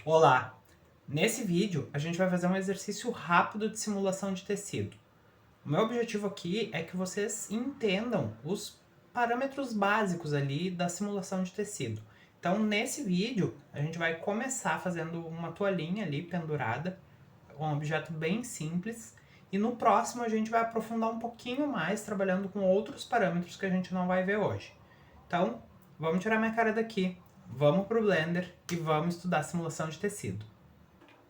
Olá! Nesse vídeo a gente vai fazer um exercício rápido de simulação de tecido. O meu objetivo aqui é que vocês entendam os parâmetros básicos ali da simulação de tecido. Então nesse vídeo a gente vai começar fazendo uma toalhinha ali pendurada, um objeto bem simples, e no próximo a gente vai aprofundar um pouquinho mais trabalhando com outros parâmetros que a gente não vai ver hoje. Então vamos tirar minha cara daqui, vamos para o Blender e vamos estudar simulação de tecido.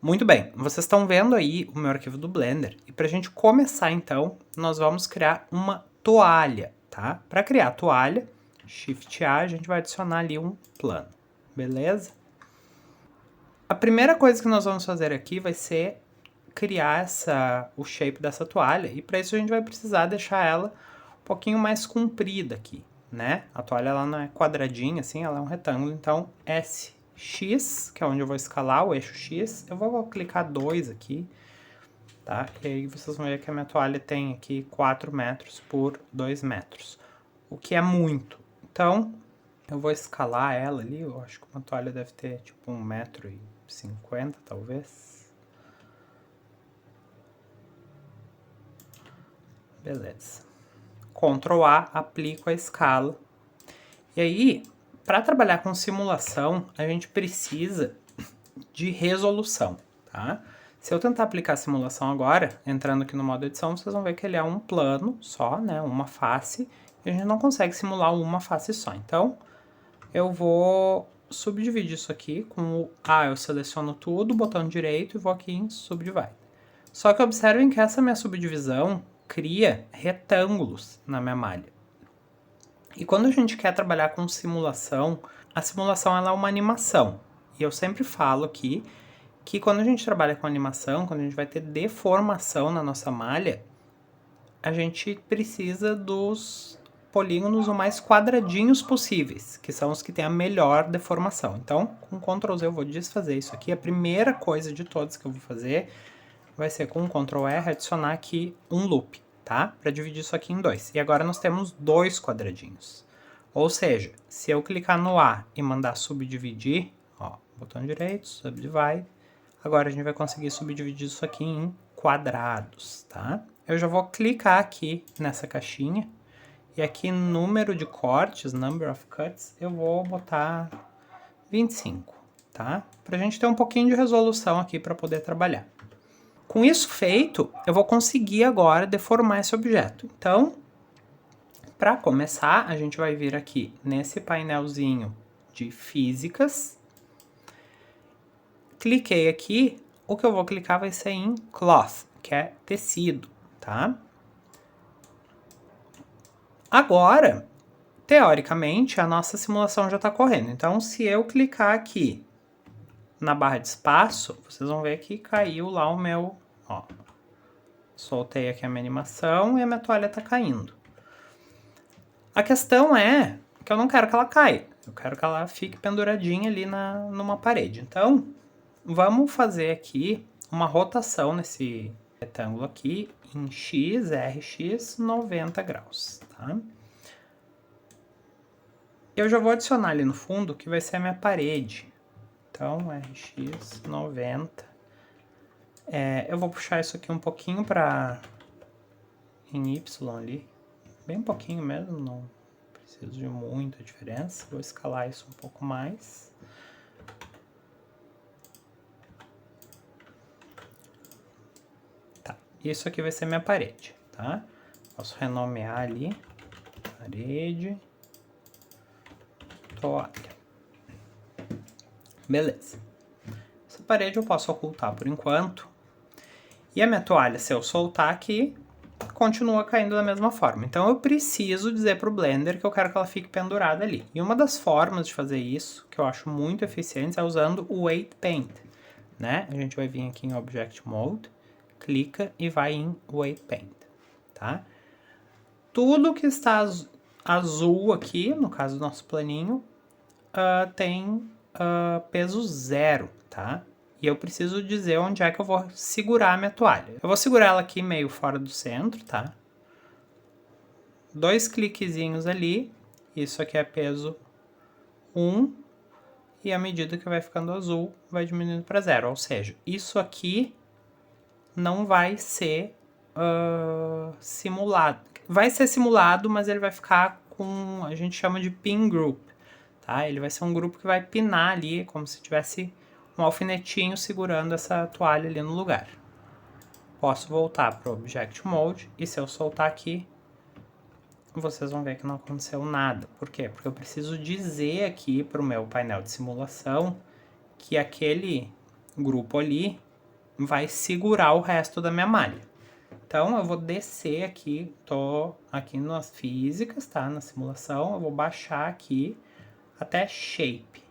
Muito bem, vocês estão vendo aí o meu arquivo do Blender, e para a gente começar então, nós vamos criar uma toalha, tá? Para criar a toalha, Shift A, a gente vai adicionar ali um plano, beleza? A primeira coisa que nós vamos fazer aqui vai ser criar o shape dessa toalha, e para isso a gente vai precisar deixar ela um pouquinho mais comprida aqui, né? A toalha ela não é quadradinha assim, ela é um retângulo, então SX, que é onde eu vou escalar o eixo X, eu vou clicar 2 aqui, tá? E aí vocês vão ver que a minha toalha tem aqui 4 metros por 2 metros, o que é muito. Então, eu vou escalar ela ali, eu acho que uma toalha deve ter tipo 1,50 m, talvez. Beleza. Ctrl A, aplico a escala. E aí, para trabalhar com simulação, a gente precisa de resolução, tá? Se eu tentar aplicar a simulação agora, entrando aqui no modo edição, vocês vão ver que ele é um plano só, né? Uma face, e a gente não consegue simular uma face só. Então, eu vou subdividir isso aqui com o A, eu seleciono tudo, botão direito e vou aqui em Subdivide. Só que observem que essa minha subdivisão cria retângulos na minha malha. E quando a gente quer trabalhar com simulação, a simulação ela é uma animação. E eu sempre falo aqui que quando a gente trabalha com animação, quando a gente vai ter deformação na nossa malha, a gente precisa dos polígonos o mais quadradinhos possíveis, que são os que têm a melhor deformação. Então, com Ctrl Z eu vou desfazer isso aqui. A primeira coisa de todas que eu vou fazer vai ser com Ctrl R adicionar aqui um loop, tá? Para dividir isso aqui em dois. E agora nós temos dois quadradinhos. Ou seja, se eu clicar no A e mandar subdividir, ó, botão direito, subdivide, agora a gente vai conseguir subdividir isso aqui em quadrados, tá? Eu já vou clicar aqui nessa caixinha, e aqui número de cortes, number of cuts, eu vou botar 25, tá? Pra gente ter um pouquinho de resolução aqui para poder trabalhar. Com isso feito, eu vou conseguir agora deformar esse objeto. Então, para começar, a gente vai vir aqui nesse painelzinho de físicas. Cliquei aqui, o que eu vou clicar vai ser em Cloth, que é tecido, tá? Agora, teoricamente, a nossa simulação já está correndo. Então, se eu clicar aqui na barra de espaço, vocês vão ver que caiu lá o meu... Ó, soltei aqui a minha animação e a minha toalha está caindo. A questão é que eu não quero que ela caia. Eu quero que ela fique penduradinha ali numa parede. Então, vamos fazer aqui uma rotação nesse retângulo aqui em X, RX, 90 graus, tá? Eu já vou adicionar ali no fundo que vai ser a minha parede. Então, RX 90. Eu vou puxar isso aqui um pouquinho para em Y ali. Bem pouquinho mesmo, não preciso de muita diferença. Vou escalar isso um pouco mais. Tá, isso aqui vai ser minha parede, tá? Posso renomear ali. Parede. Toalha. Beleza. Essa parede eu posso ocultar por enquanto. E a minha toalha, se eu soltar aqui, continua caindo da mesma forma. Então eu preciso dizer para o Blender que eu quero que ela fique pendurada ali. E uma das formas de fazer isso, que eu acho muito eficiente, é usando o Weight Paint, né? A gente vai vir aqui em Object Mode, clica e vai em Weight Paint, tá? Tudo que está azul aqui, no caso do nosso planinho, tem peso 0, tá? E eu preciso dizer onde é que eu vou segurar a minha toalha. Eu vou segurar ela aqui meio fora do centro, tá? 2 cliquezinhos ali. Isso aqui é peso 1. e à medida que vai ficando azul, vai diminuindo para 0. Ou seja, isso aqui não vai ser simulado. Vai ser simulado, mas ele vai ficar com, a gente chama de pin group, tá? Ele vai ser um grupo que vai pinar ali, como se tivesse um alfinetinho segurando essa toalha ali no lugar. Posso voltar para o Object Mode, e se eu soltar aqui, vocês vão ver que não aconteceu nada. Por quê? Porque eu preciso dizer aqui para o meu painel de simulação que aquele grupo ali vai segurar o resto da minha malha. Então, eu vou descer aqui, tô aqui nas físicas, tá? Na simulação, eu vou baixar aqui até Shape.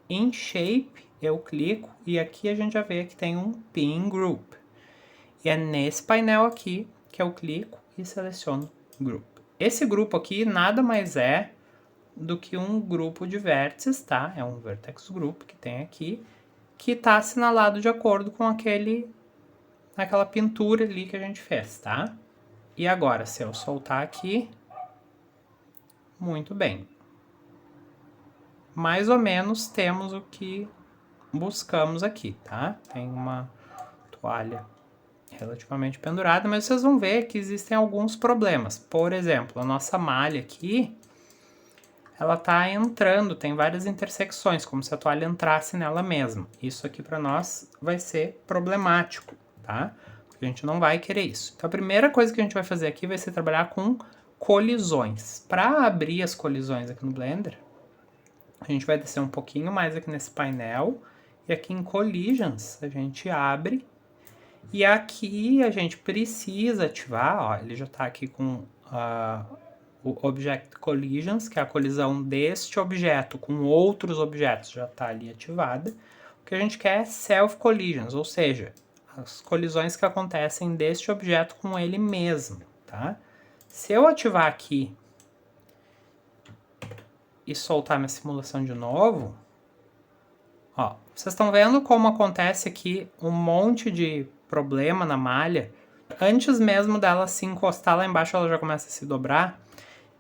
Em Shape, eu clico e aqui a gente já vê que tem um Pin Group. E é nesse painel aqui que eu clico e seleciono Group. Esse grupo aqui nada mais é do que um grupo de vértices, tá? É um Vertex Group que tem aqui, que está assinalado de acordo com aquela pintura ali que a gente fez, tá? E agora, se eu soltar aqui, muito bem. Mais ou menos temos o que buscamos aqui, tá? Tem uma toalha relativamente pendurada, mas vocês vão ver que existem alguns problemas. Por exemplo, a nossa malha aqui, ela tá entrando, tem várias intersecções, como se a toalha entrasse nela mesma. Isso aqui para nós vai ser problemático, tá? Porque a gente não vai querer isso. Então a primeira coisa que a gente vai fazer aqui vai ser trabalhar com colisões. Para abrir as colisões aqui no Blender, a gente vai descer um pouquinho mais aqui nesse painel, e aqui em Collisions a gente abre, e aqui a gente precisa ativar, ó, ele já está aqui com o Object Collisions, que é a colisão deste objeto com outros objetos, já está ali ativada. O que a gente quer é Self Collisions, ou seja, as colisões que acontecem deste objeto com ele mesmo, tá? Se eu ativar aqui e soltar minha simulação de novo, ó, vocês estão vendo como acontece aqui um monte de problema na malha. Antes mesmo dela se encostar lá embaixo, ela já começa a se dobrar.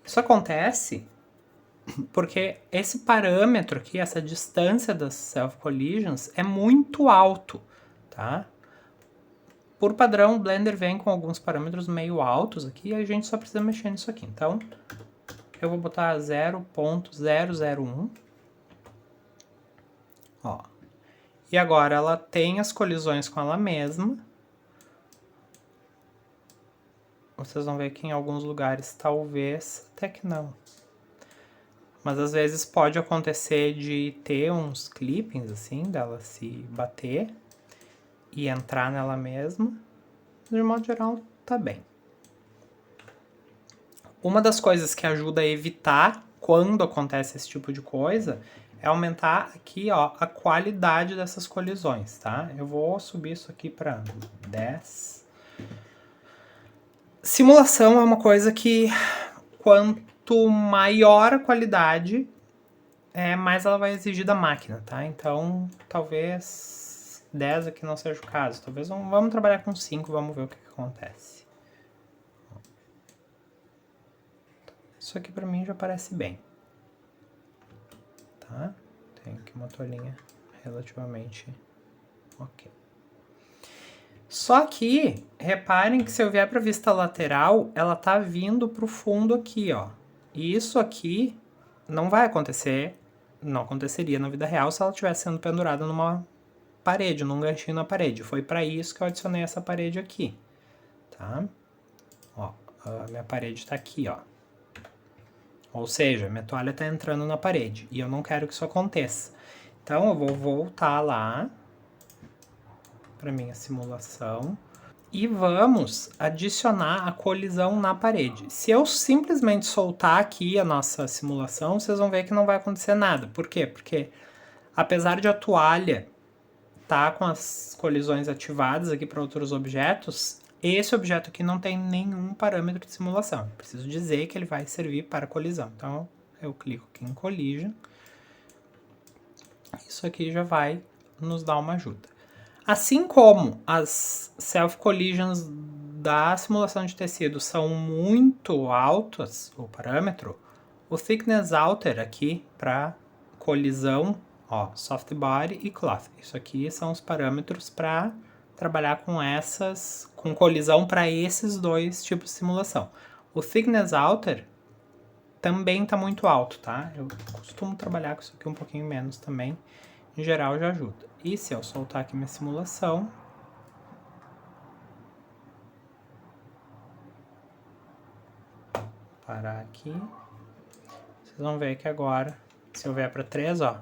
Isso acontece porque esse parâmetro aqui, essa distância das self collisions é muito alto, tá? Por padrão, o Blender vem com alguns parâmetros meio altos aqui, e a gente só precisa mexer nisso aqui. Então, eu vou botar 0.001. Ó. E agora ela tem as colisões com ela mesma. Vocês vão ver que em alguns lugares talvez até que não. Mas às vezes pode acontecer de ter uns clippings assim, dela se bater e entrar nela mesma. De modo geral, tá bem. Uma das coisas que ajuda a evitar quando acontece esse tipo de coisa é aumentar aqui, ó, a qualidade dessas colisões, tá? Eu vou subir isso aqui para 10. Simulação é uma coisa que quanto maior a qualidade, mais ela vai exigir da máquina, tá? Então, talvez 10 aqui não seja o caso. Talvez vamos trabalhar com 5, vamos ver o que acontece. Isso aqui pra mim já parece bem. Tá? Tem aqui uma toalhinha relativamente ok. Só que, reparem que se eu vier para a vista lateral, ela tá vindo para o fundo aqui, ó. E isso aqui não vai acontecer, não aconteceria na vida real se ela estivesse sendo pendurada numa parede, num ganchinho na parede. Foi para isso que eu adicionei essa parede aqui, tá? Ó, a minha parede tá aqui, ó. Ou seja, minha toalha tá entrando na parede e eu não quero que isso aconteça. Então, eu vou voltar lá para minha simulação e vamos adicionar a colisão na parede. Se eu simplesmente soltar aqui a nossa simulação, vocês vão ver que não vai acontecer nada. Por quê? Porque apesar de a toalha estar com as colisões ativadas aqui para outros objetos, esse objeto aqui não tem nenhum parâmetro de simulação. Eu preciso dizer que ele vai servir para colisão. Então, eu clico aqui em Collision. Isso aqui já vai nos dar uma ajuda. Assim como as self collisions da simulação de tecido são muito altas, o parâmetro, o thickness alter aqui para colisão Ó, soft body e cloth. Isso aqui são os parâmetros para trabalhar com colisão para esses dois tipos de simulação. O thickness outer também tá muito alto, tá? Eu costumo trabalhar com isso aqui um pouquinho menos também. Em geral já ajuda. E se eu soltar aqui minha simulação, parar aqui, vocês vão ver que agora, se eu vier para 3, ó,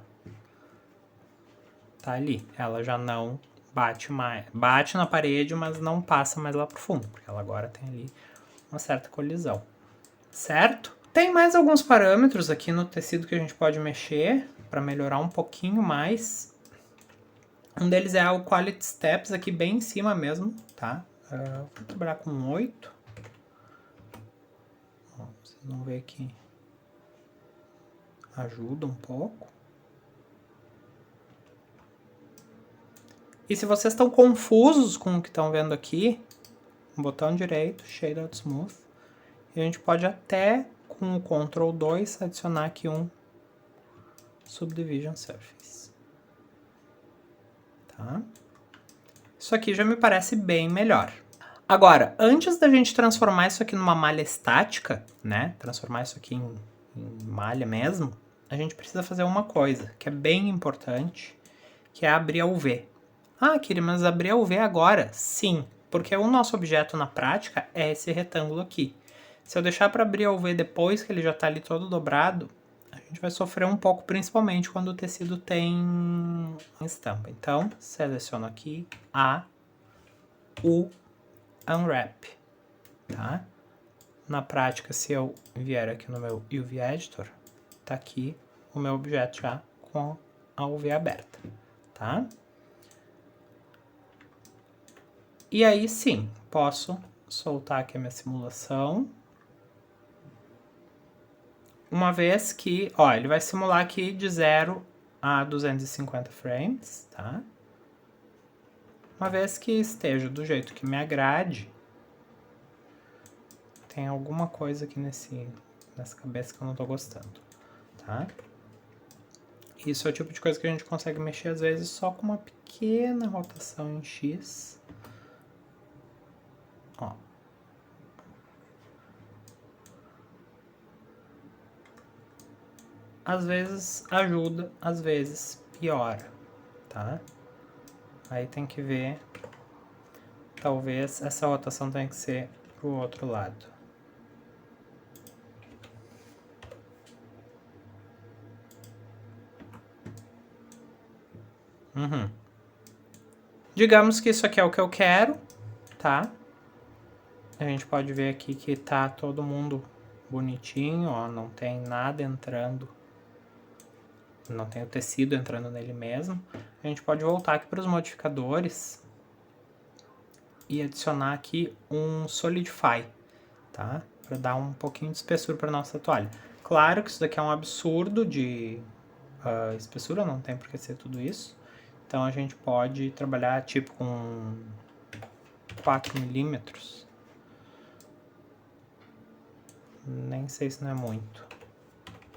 tá ali. Ela já não bate mais, bate na parede, mas não passa mais lá pro fundo, porque ela agora tem ali uma certa colisão, certo? Tem mais alguns parâmetros aqui no tecido que a gente pode mexer para melhorar um pouquinho mais. Um deles é o Quality Steps, aqui bem em cima mesmo, tá? Vou trabalhar com 8. Ó, vocês vão ver que ajuda um pouco. E se vocês estão confusos com o que estão vendo aqui, botão direito, Shade Out Smooth, e a gente pode até, com o Ctrl 2, adicionar aqui um Subdivision Surface. Tá? Isso aqui já me parece bem melhor. Agora, antes da gente transformar isso aqui numa malha estática, né? Transformar isso aqui em malha mesmo, a gente precisa fazer uma coisa que é bem importante, que é abrir a UV. Ah, Kiri, mas abrir a UV agora? Sim, porque o nosso objeto na prática é esse retângulo aqui. Se eu deixar para abrir a UV depois que ele já está ali todo dobrado, a gente vai sofrer um pouco, principalmente quando o tecido tem estampa. Então, seleciono aqui o Unwrap, tá? Na prática, se eu vier aqui no meu UV Editor, tá aqui o meu objeto já com a UV aberta, tá? E aí sim, posso soltar aqui a minha simulação. Uma vez que, ó, ele vai simular aqui de 0 a 250 frames, tá? Uma vez que esteja do jeito que me agrade, tem alguma coisa aqui nessa cabeça que eu não tô gostando, tá? Isso é o tipo de coisa que a gente consegue mexer às vezes só com uma pequena rotação em X. Ó. Às vezes ajuda, às vezes piora, tá? Aí tem que ver, talvez essa rotação tenha que ser pro outro lado. Digamos que isso aqui é o que eu quero, tá? A gente pode ver aqui que tá todo mundo bonitinho, ó, não tem nada entrando, não tem o tecido entrando nele mesmo. A gente pode voltar aqui para os modificadores e adicionar aqui um Solidify, tá? Para dar um pouquinho de espessura para nossa toalha. Claro que isso daqui é um absurdo de espessura, não tem por que ser tudo isso. Então a gente pode trabalhar tipo com 4 milímetros. Nem sei se não é muito.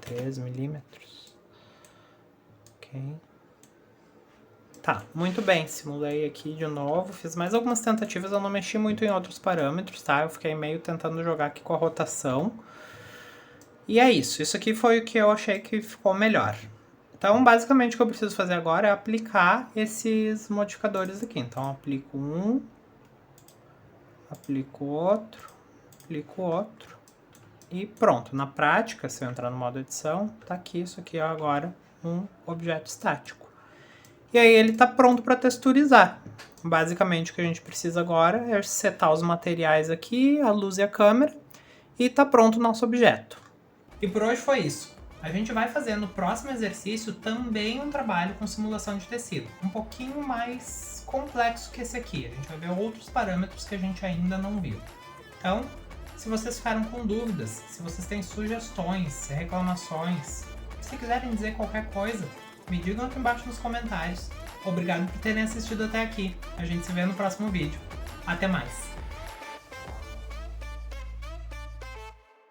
3 milímetros. Ok. Tá, muito bem. Simulei aqui de novo. Fiz mais algumas tentativas. Eu não mexi muito em outros parâmetros, tá? Eu fiquei meio tentando jogar aqui com a rotação. E é isso. Isso aqui foi o que eu achei que ficou melhor. Então, basicamente, o que eu preciso fazer agora é aplicar esses modificadores aqui. Então, aplico um, aplico outro, aplico outro. E pronto, na prática, se eu entrar no modo edição, tá aqui, isso aqui é agora um objeto estático. E aí ele tá pronto para texturizar. Basicamente o que a gente precisa agora é setar os materiais aqui, a luz e a câmera, e tá pronto o nosso objeto. E por hoje foi isso. A gente vai fazer no próximo exercício também um trabalho com simulação de tecido, um pouquinho mais complexo que esse aqui. A gente vai ver outros parâmetros que a gente ainda não viu. Então, se vocês ficaram com dúvidas, se vocês têm sugestões, reclamações, se quiserem dizer qualquer coisa, me digam aqui embaixo nos comentários. Obrigado por terem assistido até aqui. A gente se vê no próximo vídeo. Até mais!